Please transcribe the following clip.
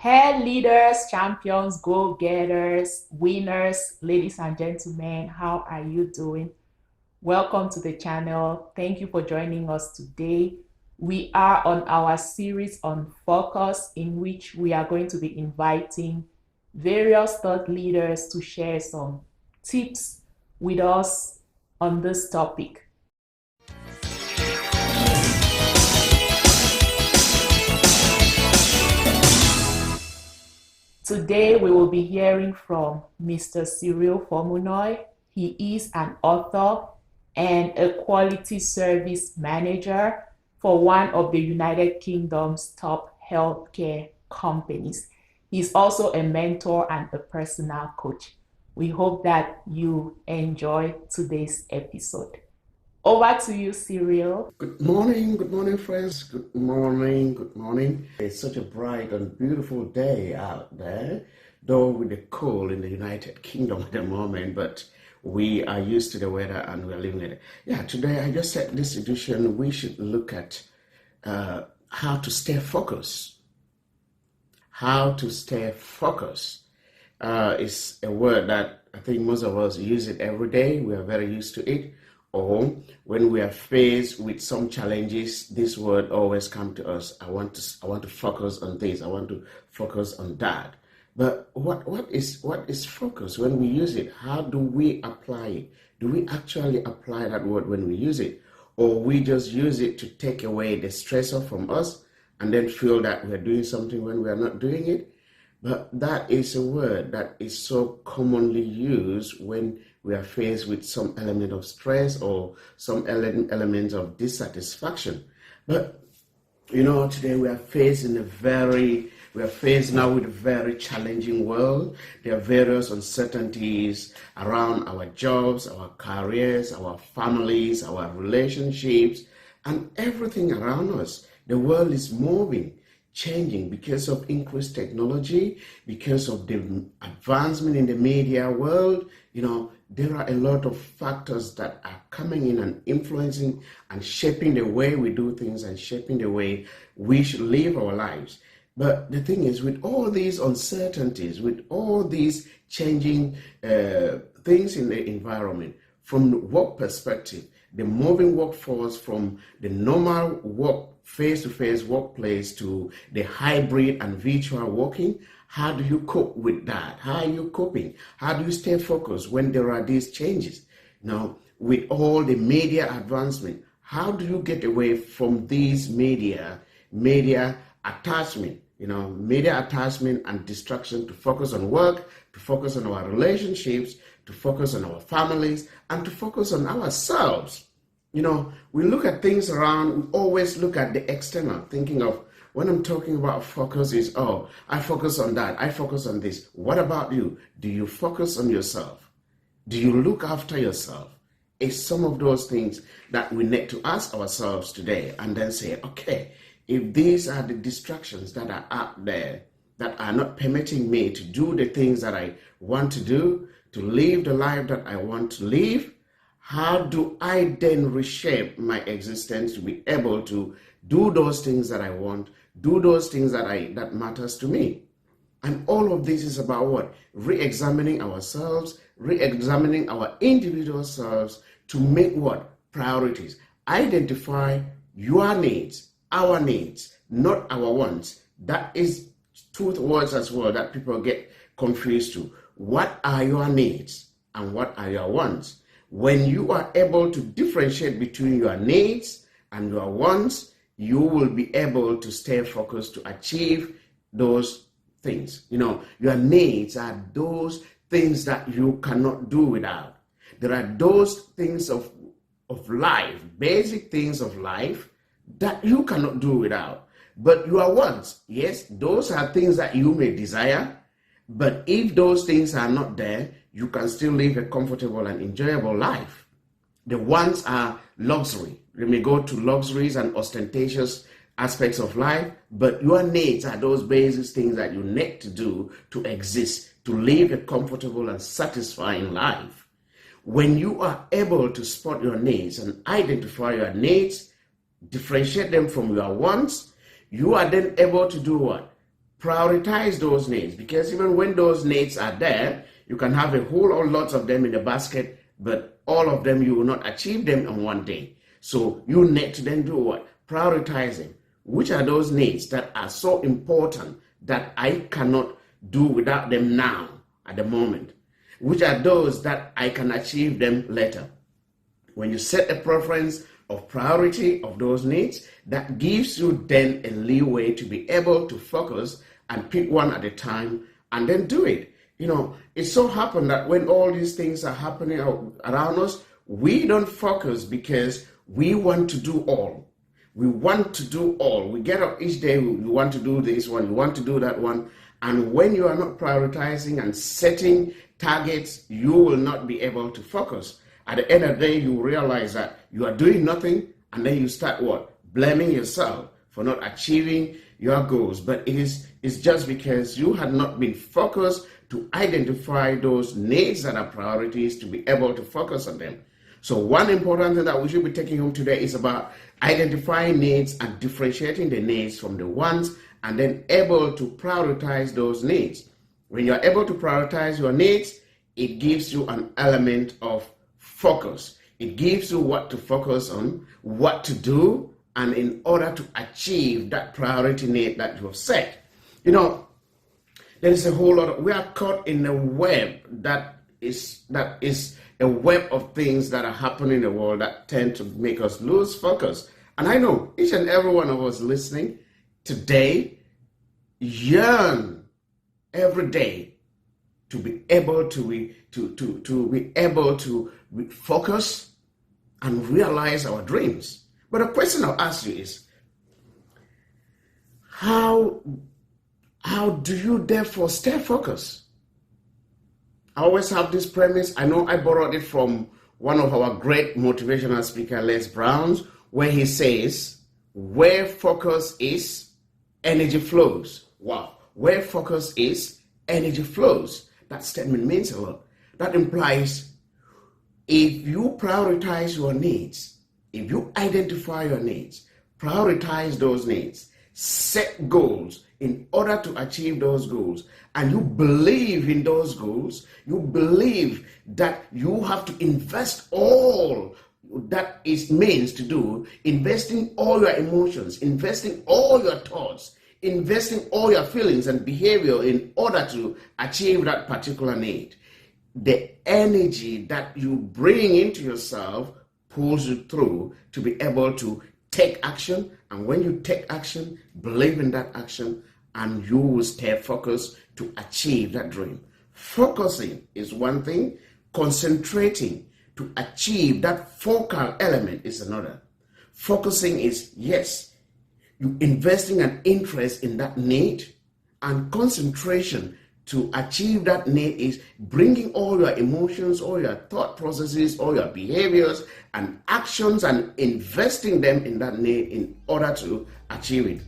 Hey, leaders, champions, go-getters, winners, ladies and gentlemen, how are you doing? Welcome to the channel. Thank you for joining us today. We are on our series on focus, in which we are going to be inviting various thought leaders to share some tips with us on this topic. Today, we will be hearing from Mr. Cyril Fomonyuy. He is an author and a quality service manager for one of the United Kingdom's top healthcare companies. He's also a mentor and a personal coach. We hope that you enjoy today's episode. Over to you, Cyril. Good morning, friends. Good morning. It's such a bright and beautiful day out there, though with the cold in the United Kingdom at the moment, but we are used to the weather and we're living it. Yeah, today I just said this edition, we should look at how to stay focused. How to stay focused is a word that I think most of us use it every day. We are very used to it. Or when we are faced with some challenges, this word always comes to us. I want to focus on this. I want to focus on that. But what is focus when we use it? How do we apply it? Do we actually apply that word when we use it? Or we just use it to take away the stressor from us and then feel that we're doing something when we are not doing it? But that is a word that is so commonly used when we are faced with some element of stress or some element of dissatisfaction. But today we are faced now with a very challenging world. There are various uncertainties around our jobs, our careers, our families, our relationships, and everything around us. The world is moving, changing because of increased technology, because of the advancement in the media world. There are a lot of factors that are coming in and influencing and shaping the way we do things and shaping the way we should live our lives. But the thing is, with all these uncertainties, with all these changing things in the environment, from the work perspective, the moving workforce from the normal work, face-to-face workplace to the hybrid and virtual working, how do you cope with that? How are you coping? How do you stay focused when there are these changes? Now, with all the media advancement, how do you get away from these media attachment, media attachment and distraction to focus on work, to focus on our relationships, to focus on our families, and to focus on ourselves? We look at things around, we always look at the external, thinking of, when I'm talking about focus is, I focus on that, I focus on this. What about you? Do you focus on yourself? Do you look after yourself? It's some of those things that we need to ask ourselves today and then say, okay, if these are the distractions that are out there that are not permitting me to do the things that I want to do, to live the life that I want to live, how do I then reshape my existence to be able to do those things that I want, do those things that matters to me? And all of this is about what? Re-examining ourselves, re-examining our individual selves to make what? Priorities. Identify your needs, our needs, not our wants. That is two words as well that people get confused to. What are your needs and what are your wants? When you are able to differentiate between your needs and your wants, you will be able to stay focused to achieve those things. Your needs are those things that you cannot do without. There are those things of life, basic things of life that you cannot do without. But your wants, yes, those are things that you may desire. But if those things are not there, you can still live a comfortable and enjoyable life. The wants are luxury. You may go to luxuries and ostentatious aspects of life, but your needs are those basic things that you need to do to exist, to live a comfortable and satisfying life. When you are able to spot your needs and identify your needs, differentiate them from your wants, you are then able to do what? prioritize those needs, because even when those needs are there, you can have a whole lot of them in the basket, but all of them, you will not achieve them in one day. So you need to then do what? Prioritizing. Which are those needs that are so important that I cannot do without them now at the moment? Which are those that I can achieve them later? When you set a preference of priority of those needs, that gives you then a leeway to be able to focus and pick one at a time and then do it. You know, it so happened that when all these things are happening around us, we don't focus because we want to do all. We want to do all. We get up each day, we want to do this one, we want to do that one. And when you are not prioritizing and setting targets, you will not be able to focus. At the end of the day, you realize that you are doing nothing, and then you start what? Blaming yourself for not achieving your goals. But it's just because you had not been focused to identify those needs that are priorities to be able to focus on them. So one important thing that we should be taking home today is about identifying needs and differentiating the needs from the wants, and then able to prioritize those needs. When you're able to prioritize your needs, it gives you an element of focus. It gives you what to focus on, what to do, and in order to achieve that priority need that you have set. You know, there is a whole lot we are caught in a web that is a web of things that are happening in the world that tend to make us lose focus. And I know each and every one of us listening today yearn every day to be able to be able to focus and realize our dreams. But the question I'll ask you is, how do you therefore stay focused? I always have this premise. I know I borrowed it from one of our great motivational speaker, Les Brown's, where he says, where focus is, energy flows. Wow. Where focus is, energy flows. That statement means a lot. That implies if you prioritize your needs, if you identify your needs, prioritize those needs, set goals in order to achieve those goals, and you believe in those goals, you believe that you have to invest all that it means to do, investing all your emotions, investing all your thoughts, investing all your feelings and behavior in order to achieve that particular need. The energy that you bring into yourself pulls you through to be able to take action. And when you take action, believe in that action, and you will stay focused to achieve that dream. Focusing is one thing. Concentrating to achieve that focal element is another. Focusing is, yes, you investing an interest in that need, and concentration to achieve that need is bringing all your emotions, all your thought processes, all your behaviors and actions and investing them in that need in order to achieve it.